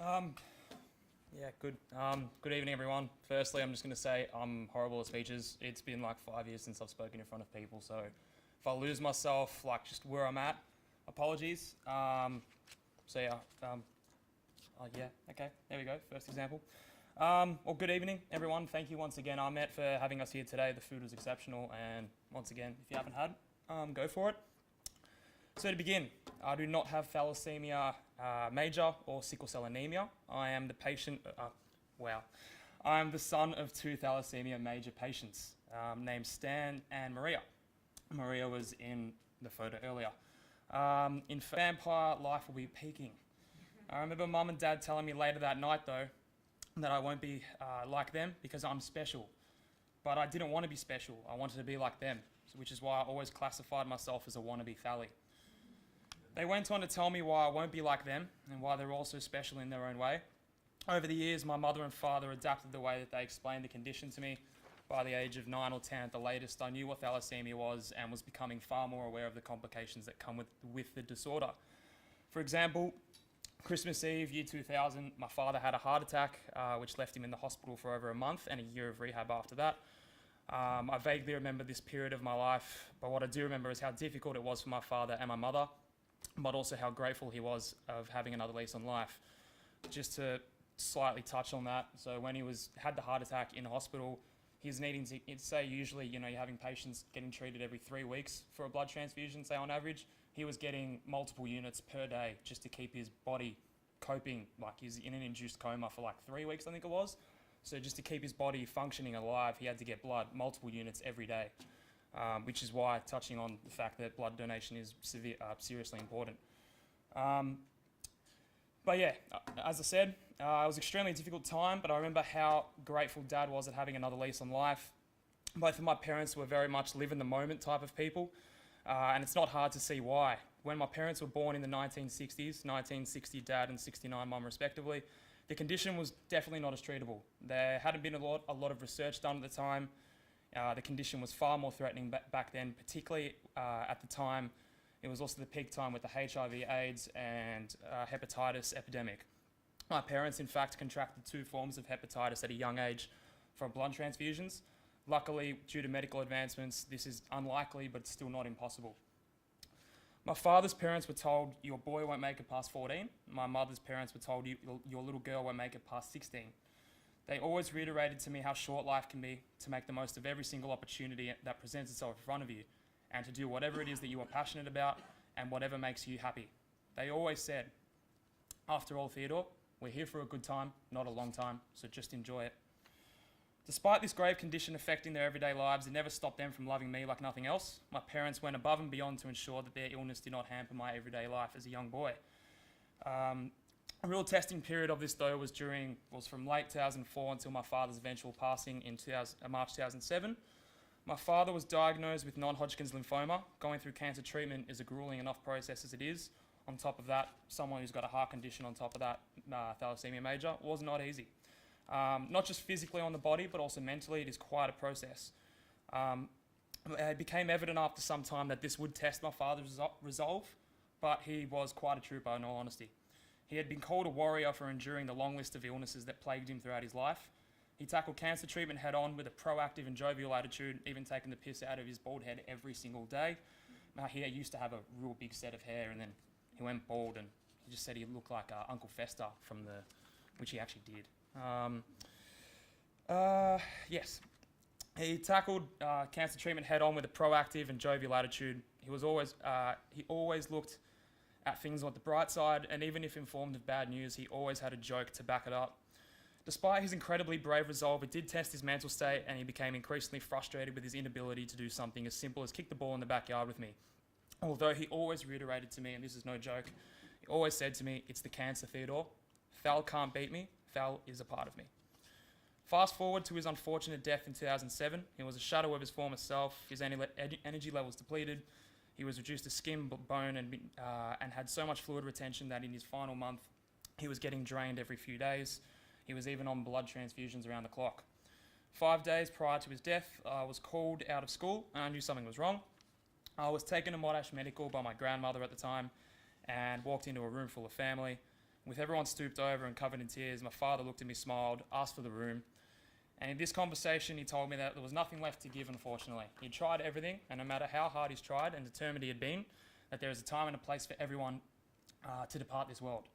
Um, yeah, good. Good evening, everyone. Firstly, I'm just going to say I'm horrible at speeches. It's been like 5 years since I've spoken in front of people, so if I lose myself, like just where I'm at, apologies. So yeah, yeah, okay, there we go, first example. Well, good evening, everyone. Thank you once again, Ahmet, for having us here today. The food was exceptional, and once again, if you haven't had, go for it. So to begin, I do not have thalassaemia major or sickle cell anemia. I am the patient, I am the son of two thalassaemia major patients named Stan and Maria. Maria was in the photo earlier. In vampire, life will be peaking. I remember mum and dad telling me later that night though that I won't be like them because I'm special. But I didn't want to be special. I wanted to be like them, which is why I always classified myself as a wannabe thally. They went on to tell me why I won't be like them and why they're also special in their own way. Over the years, my mother and father adapted the way that they explained the condition to me. By the age of 9 or 10 at the latest, I knew what thalassaemia was and was becoming far more aware of the complications that come with the disorder. For example, Christmas Eve, year 2000, my father had a heart attack, which left him in the hospital for over a month and a year of rehab after that. I vaguely remember this period of my life, but what I do remember is how difficult it was for my father and my mother, but also how grateful he was of having another lease on life. Just to slightly touch on that, so when he had the heart attack in hospital, he's needing to, say usually, you're having patients getting treated every 3 weeks for a blood transfusion, say on average. He was getting multiple units per day just to keep his body coping, like he's in an induced coma for like 3 weeks, I think it was. So just to keep his body functioning alive, he had to get blood, multiple units every day. Which is why, touching on the fact that blood donation is seriously important. But yeah, as I said, it was an extremely difficult time, but I remember how grateful Dad was at having another lease on life. Both of my parents were very much live in the moment type of people, and it's not hard to see why. When my parents were born in the 1960s, 1960 Dad and 69 Mum respectively, the condition was definitely not as treatable. There hadn't been a lot of research done at the time. The condition was far more threatening back then, particularly at the time. It was also the peak time with the HIV/AIDS and hepatitis epidemic. My parents, in fact, contracted 2 forms of hepatitis at a young age from blood transfusions. Luckily, due to medical advancements, this is unlikely, but still not impossible. My father's parents were told, your boy won't make it past 14. My mother's parents were told, your little girl won't make it past 16. They always reiterated to me how short life can be, to make the most of every single opportunity that presents itself in front of you, and to do whatever it is that you are passionate about and whatever makes you happy. They always said, after all, Theodore, we're here for a good time, not a long time, so just enjoy it. Despite this grave condition affecting their everyday lives, it never stopped them from loving me like nothing else. My parents went above and beyond to ensure that their illness did not hamper my everyday life as a young boy. A real testing period of this, though, was from late 2004 until my father's eventual passing in March 2007. My father was diagnosed with non-Hodgkin's lymphoma. Going through cancer treatment is a grueling enough process as it is. On top of that, someone who's got a heart condition on top of that, thalassaemia major, was not easy. Not just physically on the body, but also mentally, it is quite a process. It became evident after some time that this would test my father's resolve, but he was quite a trooper in all honesty. He had been called a warrior for enduring the long list of illnesses that plagued him throughout his life. He tackled cancer treatment head on with a proactive and jovial attitude, even taking the piss out of his bald head every single day. He used to have a real big set of hair, and then he went bald, and he just said he looked like Uncle Fester which he actually did. Yes. He tackled cancer treatment head on with a proactive and jovial attitude. He always looked at things on the bright side, and even if informed of bad news, he always had a joke to back it up. Despite his incredibly brave resolve, it did test his mental state, and he became increasingly frustrated with his inability to do something as simple as kick the ball in the backyard with me. Although he always reiterated to me, and this is no joke, he always said to me, it's the cancer, Theodore. Thal can't beat me. Thal is a part of me. Fast forward to his unfortunate death in 2007. He was a shadow of his former self. His energy levels depleted. He was reduced to skin, bone, and had so much fluid retention that in his final month, he was getting drained every few days. He was even on blood transfusions around the clock. 5 days prior to his death, I was called out of school, and I knew something was wrong. I was taken to Monash Medical by my grandmother at the time and walked into a room full of family. With everyone stooped over and covered in tears, my father looked at me, smiled, asked for the room. And in this conversation, he told me that there was nothing left to give, unfortunately. He'd tried everything, and no matter how hard he's tried and determined he had been, that there is a time and a place for everyone to depart this world.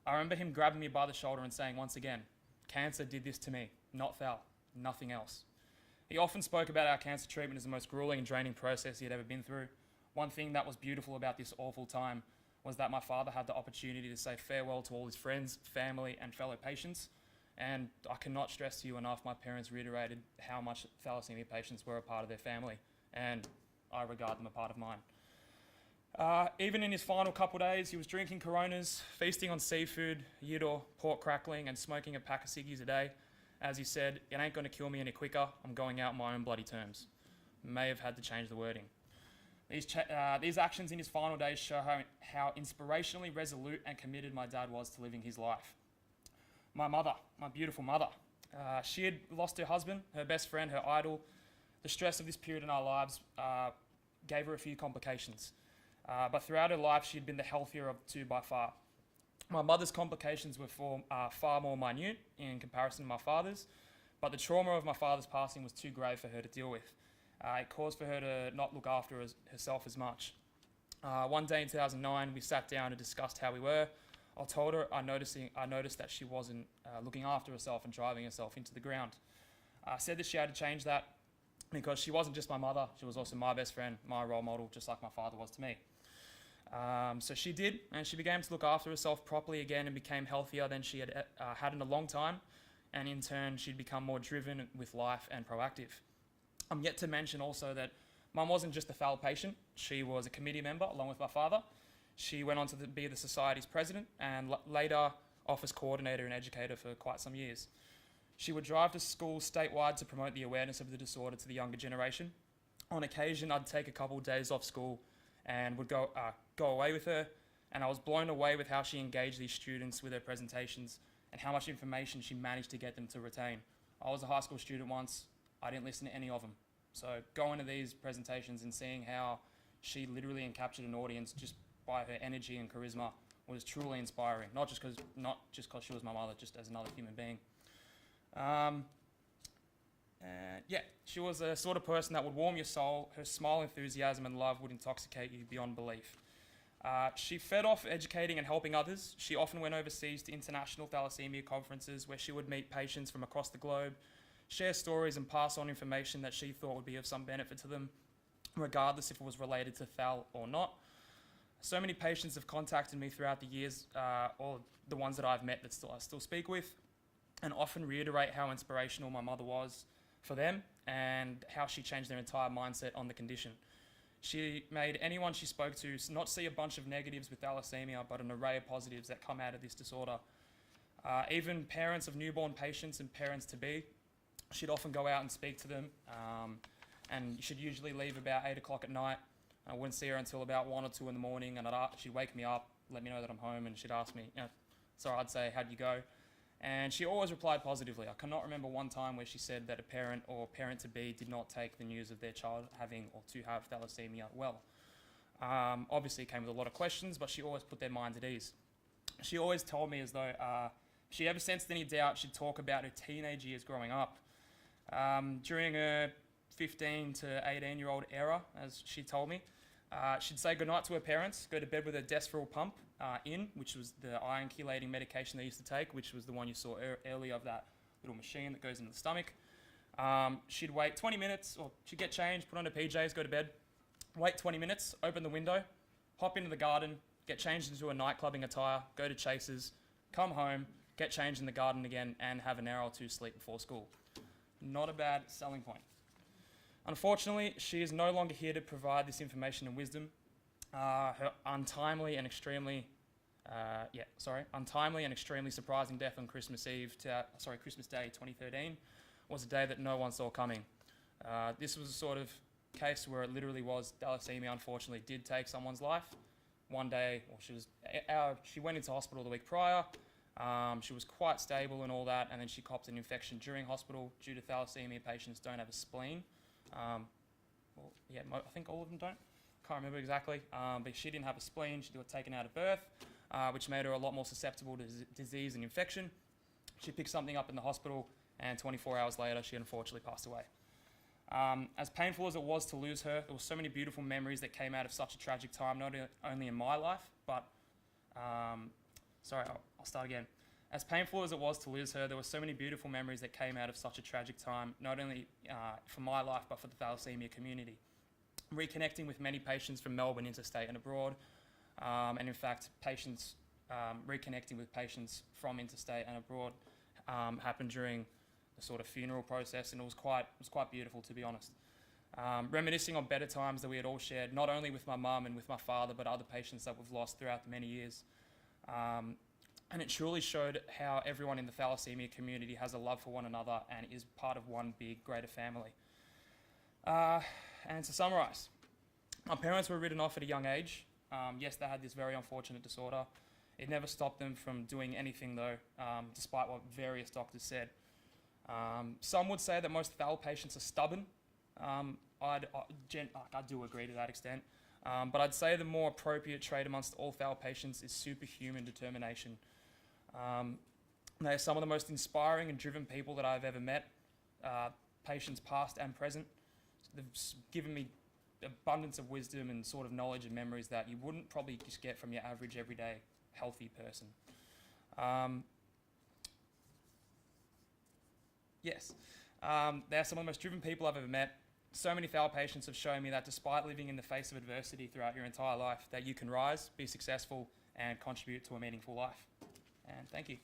I remember him grabbing me by the shoulder and saying once again, cancer did this to me, not Thal, nothing else. He often spoke about our cancer treatment as the most grueling and draining process he had ever been through. One thing that was beautiful about this awful time was that my father had the opportunity to say farewell to all his friends, family, and fellow patients. And I cannot stress to you enough, my parents reiterated how much thalassaemia patients were a part of their family, and I regard them a part of mine. Even in his final couple days, he was drinking Coronas, feasting on seafood, Theodore, pork crackling, and smoking a pack of ciggies a day. As he said, it ain't going to kill me any quicker, I'm going out on my own bloody terms. May have had to change the wording. These actions in his final days show how inspirationally resolute and committed my dad was to living his life. My mother, my beautiful mother, she had lost her husband, her best friend, her idol. The stress of this period in our lives gave her a few complications. But throughout her life, she had been the healthier of the two by far. My mother's complications were far more minute in comparison to my father's, but the trauma of my father's passing was too grave for her to deal with. It caused for her to not look after herself as much. One day in 2009, we sat down and discussed how we were. I told her I noticed that she wasn't looking after herself and driving herself into the ground. I said that she had to change that because she wasn't just my mother, she was also my best friend, my role model, just like my father was to me. So she did, and she began to look after herself properly again and became healthier than she had had in a long time, and in turn she'd become more driven with life and proactive. I'm yet to mention also that Mum wasn't just a Thal patient, she was a committee member along with my father. She went on to be the Society's president and later office coordinator and educator for quite some years. She would drive to schools statewide to promote the awareness of the disorder to the younger generation. On occasion, I'd take a couple of days off school and would go away with her, and I was blown away with how she engaged these students with her presentations and how much information she managed to get them to retain. I was a high school student once, I didn't listen to any of them. So going to these presentations and seeing how she literally captured an audience just by her energy and charisma was truly inspiring, not just because she was my mother, just as another human being. She was a sort of person that would warm your soul. Her smile, enthusiasm, and love would intoxicate you beyond belief. She fed off educating and helping others. She often went overseas to international thalassaemia conferences where she would meet patients from across the globe, share stories and pass on information that she thought would be of some benefit to them, regardless if it was related to Thal or not. So many patients have contacted me throughout the years, or the ones that I've met that I still speak with, and often reiterate how inspirational my mother was for them and how she changed their entire mindset on the condition. She made anyone she spoke to not see a bunch of negatives with thalassaemia, but an array of positives that come out of this disorder. Even parents of newborn patients and parents-to-be, she'd often go out and speak to them, and she'd usually leave about 8 o'clock at night. I wouldn't see her until about 1 or 2 in the morning, and she'd wake me up, let me know that I'm home, and she'd ask me, I'd say, how'd you go? And she always replied positively. I cannot remember one time where she said that a parent or parent-to-be did not take the news of their child having or to have thalassaemia well. Obviously, it came with a lot of questions, but she always put their minds at ease. She always told me as though if she ever sensed any doubt, she'd talk about her teenage years growing up. During her 15 to 18-year-old era, as she told me, she'd say goodnight to her parents, go to bed with her Desferal pump which was the iron chelating medication they used to take, which was the one you saw earlier of that little machine that goes into the stomach. She'd wait 20 minutes, or she'd get changed, put on her PJs, go to bed, wait 20 minutes, open the window, hop into the garden, get changed into a nightclubbing attire, go to Chase's, come home, get changed in the garden again, and have an hour or two sleep before school. Not a bad selling point. Unfortunately, she is no longer here to provide this information and wisdom. Her untimely and extremely surprising death on Christmas Day 2013 was a day that no one saw coming. This was a sort of case where it literally was thalassaemia unfortunately did take someone's life. One day, she went into hospital the week prior. She was quite stable and all that, and then she copped an infection during hospital. Due to thalassaemia, patients don't have a spleen. I think all of them don't. Can't remember exactly, but she didn't have a spleen. She got taken out of birth. which made her a lot more susceptible to disease and infection. She picked something up in the hospital, and 24 hours later, she unfortunately passed away. As painful as it was to lose her, there were so many beautiful memories that came out of such a tragic time, not only in my life, but, I'll start again. As painful as it was to lose her, there were so many beautiful memories that came out of such a tragic time, not only for my life, but for the thalassaemia community. Reconnecting with many patients from Melbourne, interstate and abroad, and in fact, reconnecting with patients from interstate and abroad happened during the sort of funeral process, and it was quite beautiful, to be honest. Reminiscing on better times that we had all shared, not only with my mum and with my father, but other patients that we've lost throughout the many years. And it truly showed how everyone in the thalassaemia community has a love for one another and is part of one big, greater family. And to summarise, my parents were written off at a young age. Yes, they had this very unfortunate disorder. It never stopped them from doing anything though, despite what various doctors said. Some would say that most thal patients are stubborn. I do agree to that extent. But I'd say the more appropriate trait amongst all thal patients is superhuman determination. They are some of the most inspiring and driven people that I've ever met, patients past and present. They've given me abundance of wisdom and sort of knowledge and memories that you wouldn't probably just get from your average, everyday, healthy person. They are some of the most driven people I've ever met. So many thal patients have shown me that despite living in the face of adversity throughout your entire life, that you can rise, be successful, and contribute to a meaningful life. And thank you.